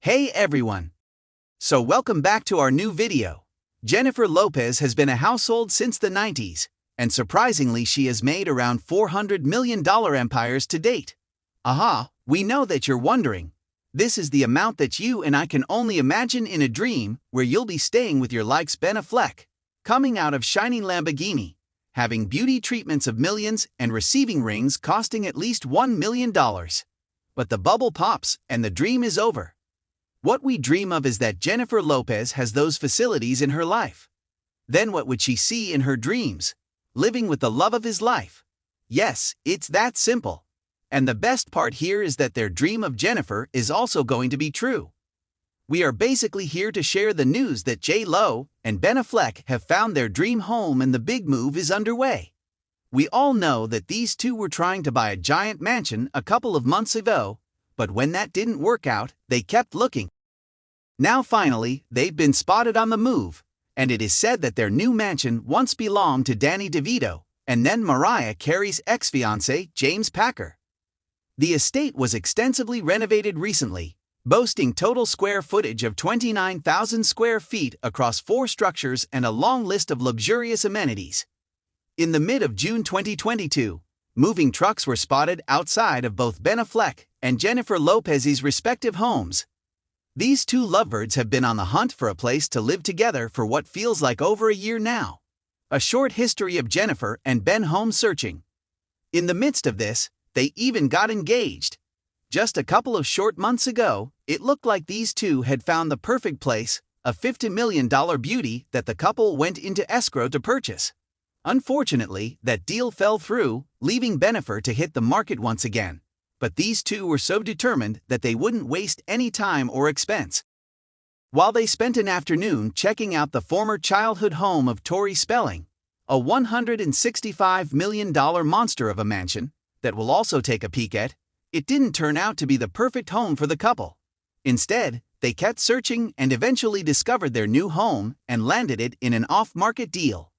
Hey everyone! So welcome back to our new video. Jennifer Lopez has been a household since the 90s, and surprisingly she has made around $400 million empires to date. Aha, we know that you're wondering. This is the amount that you and I can only imagine in a dream where you'll be staying with your likes Ben Affleck, coming out of shiny Lamborghini, having beauty treatments of millions and receiving rings costing at least $1 million. But the bubble pops and the dream is over. What we dream of is that Jennifer Lopez has those facilities in her life. Then what would she see in her dreams? Living with the love of his life. Yes, it's that simple. And the best part here is that their dream of Jennifer is also going to be true. We are basically here to share the news that JLO and Ben Affleck have found their dream home and the big move is underway. We all know that these two were trying to buy a giant mansion a couple of months ago, but when that didn't work out, they kept looking. Now finally, they've been spotted on the move, and it is said that their new mansion once belonged to Danny DeVito, and then Mariah Carey's ex-fiancé, James Packer. The estate was extensively renovated recently, boasting total square footage of 29,000 square feet across 4 structures and a long list of luxurious amenities. In the mid of June 2022, moving trucks were spotted outside of both Ben Affleck and Jennifer Lopez's respective homes. These two lovebirds have been on the hunt for a place to live together for what feels like over a year now. A short history of Jennifer and Ben home searching. In the midst of this, they even got engaged. Just a couple of short months ago, it looked like these two had found the perfect place, a $50 million beauty that the couple went into escrow to purchase. Unfortunately, that deal fell through, leaving Jennifer to hit the market once again. But these two were so determined that they wouldn't waste any time or expense. While they spent an afternoon checking out the former childhood home of Tori Spelling, a $165 million monster of a mansion that we'll also take a peek at, it didn't turn out to be the perfect home for the couple. Instead, they kept searching and eventually discovered their new home and landed it in an off-market deal.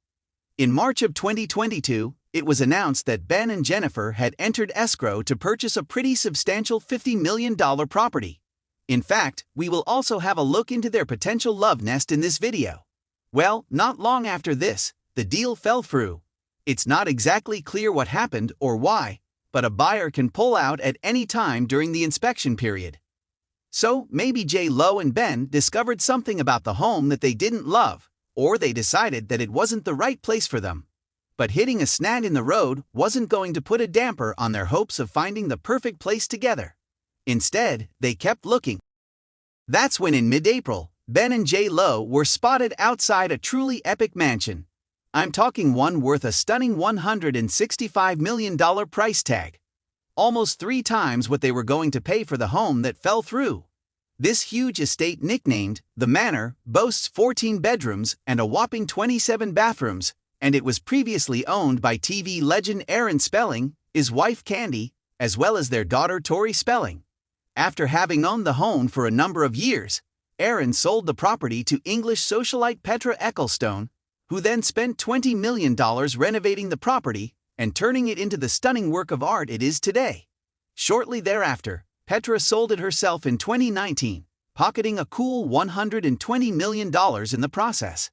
In March of 2022, it was announced that Ben and Jennifer had entered escrow to purchase a pretty substantial $50 million property. In fact, we will also have a look into their potential love nest in this video. Well, not long after this, the deal fell through. It's not exactly clear what happened or why, but a buyer can pull out at any time during the inspection period. So maybe JLO and Ben discovered something about the home that they didn't love, or they decided that it wasn't the right place for them. But hitting a snag in the road wasn't going to put a damper on their hopes of finding the perfect place together. Instead, they kept looking. That's when in mid-April, Ben and JLO were spotted outside a truly epic mansion. I'm talking one worth a stunning $165 million price tag. Almost 3 times what they were going to pay for the home that fell through. This huge estate, nicknamed The Manor, boasts 14 bedrooms and a whopping 27 bathrooms, and it was previously owned by TV legend Aaron Spelling, his wife Candy, as well as their daughter Tori Spelling. After having owned the home for a number of years, Aaron sold the property to English socialite Petra Ecclestone, who then spent $20 million renovating the property and turning it into the stunning work of art it is today. Shortly thereafter, Petra sold it herself in 2019, pocketing a cool $120 million in the process.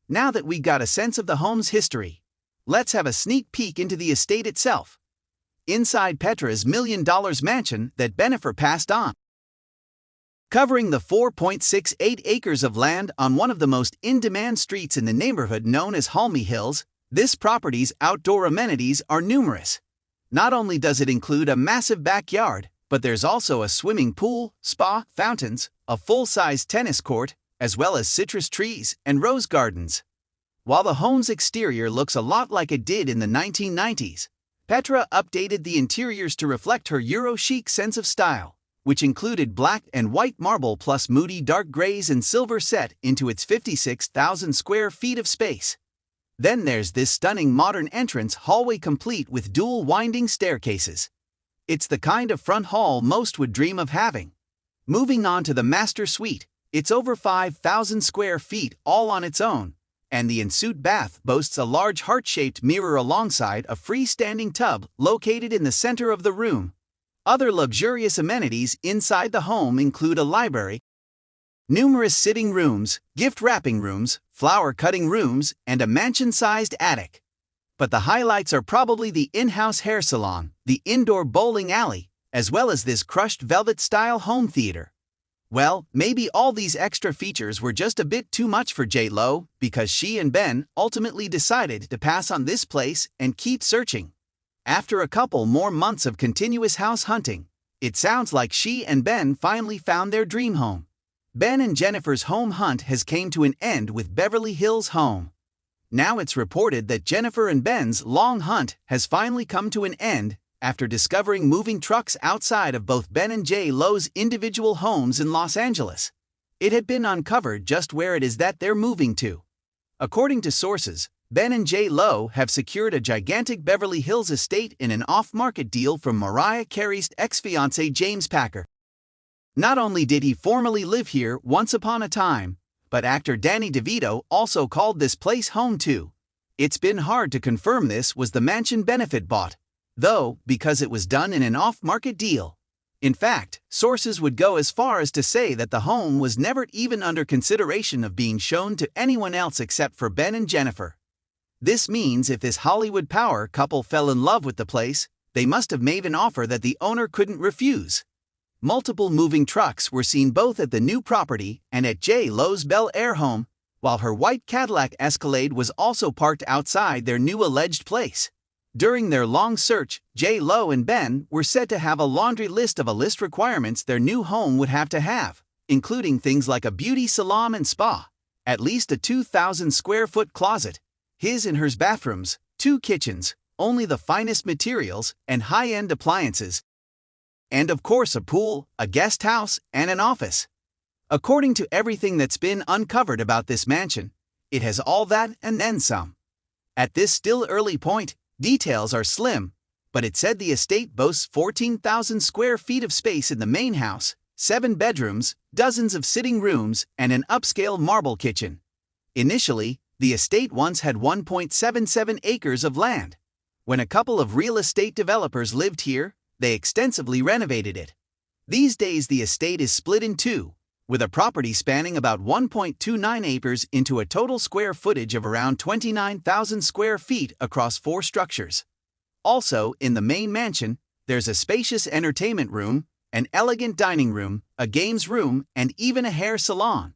Now that we got a sense of the home's history, let's have a sneak peek into the estate itself. Inside Petra's $1 million mansion that Jennifer passed on. Covering the 4.68 acres of land on one of the most in-demand streets in the neighborhood known as Holmy Hills, this property's outdoor amenities are numerous. Not only does it include a massive backyard, but there's also a swimming pool, spa, fountains, a full-size tennis court, as well as citrus trees and rose gardens. While the home's exterior looks a lot like it did in the 1990s, Petra updated the interiors to reflect her Euro-chic sense of style, which included black and white marble plus moody dark grays and silver set into its 56,000 square feet of space. Then there's this stunning modern entrance hallway complete with dual winding staircases. It's the kind of front hall most would dream of having. Moving on to the master suite, it's over 5,000 square feet all on its own, and the ensuite bath boasts a large heart-shaped mirror alongside a freestanding tub located in the center of the room. Other luxurious amenities inside the home include a library, Numerous sitting rooms, gift wrapping rooms, flower cutting rooms, and a mansion-sized attic. But the highlights are probably the in-house hair salon, the indoor bowling alley, as well as this crushed velvet-style home theater. Well, maybe all these extra features were just a bit too much for JLo, because she and Ben ultimately decided to pass on this place and keep searching. After a couple more months of continuous house hunting, it sounds like she and Ben finally found their dream home. Ben and Jennifer's home hunt has came to an end with Beverly Hills home. Now it's reported that Jennifer and Ben's long hunt has finally come to an end after discovering moving trucks outside of both Ben and JLo's individual homes in Los Angeles. It had been uncovered just where it is that they're moving to. According to sources, Ben and JLo have secured a gigantic Beverly Hills estate in an off-market deal from Mariah Carey's ex-fiancé James Packer. Not only did he formerly live here once upon a time, but actor Danny DeVito also called this place home too. It's been hard to confirm this was the mansion Benefit bought, though, because it was done in an off-market deal. In fact, sources would go as far as to say that the home was never even under consideration of being shown to anyone else except for Ben and Jennifer. This means if this Hollywood power couple fell in love with the place, they must have made an offer that the owner couldn't refuse. Multiple moving trucks were seen both at the new property and at JLo's Bel Air home, while her white Cadillac Escalade was also parked outside their new alleged place. During their long search, JLo and Ben were said to have a laundry list of requirements their new home would have to have, including things like a beauty salon and spa, at least a 2,000-square-foot closet, his and hers bathrooms, 2 kitchens, only the finest materials and high-end appliances, and of course a pool, a guest house, and an office. According to everything that's been uncovered about this mansion, it has all that and then some. At this still early point, details are slim, but it said the estate boasts 14,000 square feet of space in the main house, 7 bedrooms, dozens of sitting rooms, and an upscale marble kitchen. Initially, the estate once had 1.77 acres of land. When a couple of real estate developers lived here, they extensively renovated it. These days the estate is split in two, with a property spanning about 1.29 acres into a total square footage of around 29,000 square feet across 4 structures. Also, in the main mansion, there's a spacious entertainment room, an elegant dining room, a games room, and even a hair salon.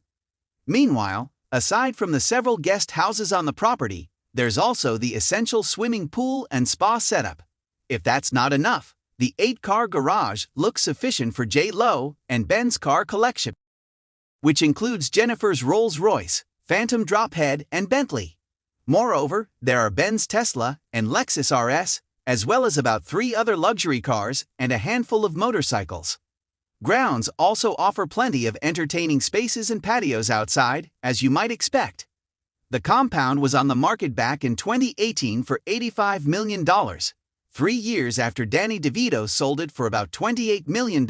Meanwhile, aside from the several guest houses on the property, there's also the essential swimming pool and spa setup. If that's not enough, the 8-car garage looks sufficient for JLo and Ben's car collection, which includes Jennifer's Rolls-Royce, Phantom Drophead, and Bentley. Moreover, there are Ben's Tesla and Lexus RS, as well as about 3 other luxury cars and a handful of motorcycles. Grounds also offer plenty of entertaining spaces and patios outside, as you might expect. The compound was on the market back in 2018 for $85 million, 3 years after Danny DeVito sold it for about $28 million.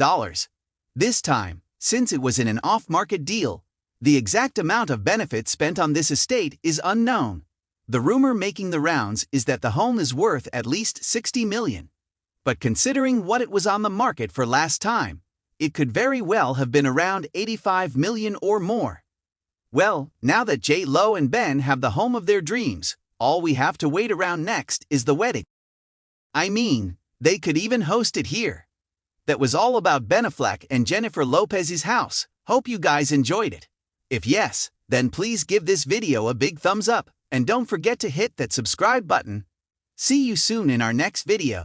This time, since it was in an off-market deal, the exact amount of benefits spent on this estate is unknown. The rumor making the rounds is that the home is worth at least $60 million. But considering what it was on the market for last time, it could very well have been around $85 million or more. Well, now that JLo and Ben have the home of their dreams, all we have to wait around next is the wedding. I mean, they could even host it here. That was all about Ben Affleck and Jennifer Lopez's house. Hope you guys enjoyed it. If yes, then please give this video a big thumbs up, and don't forget to hit that subscribe button. See you soon in our next video.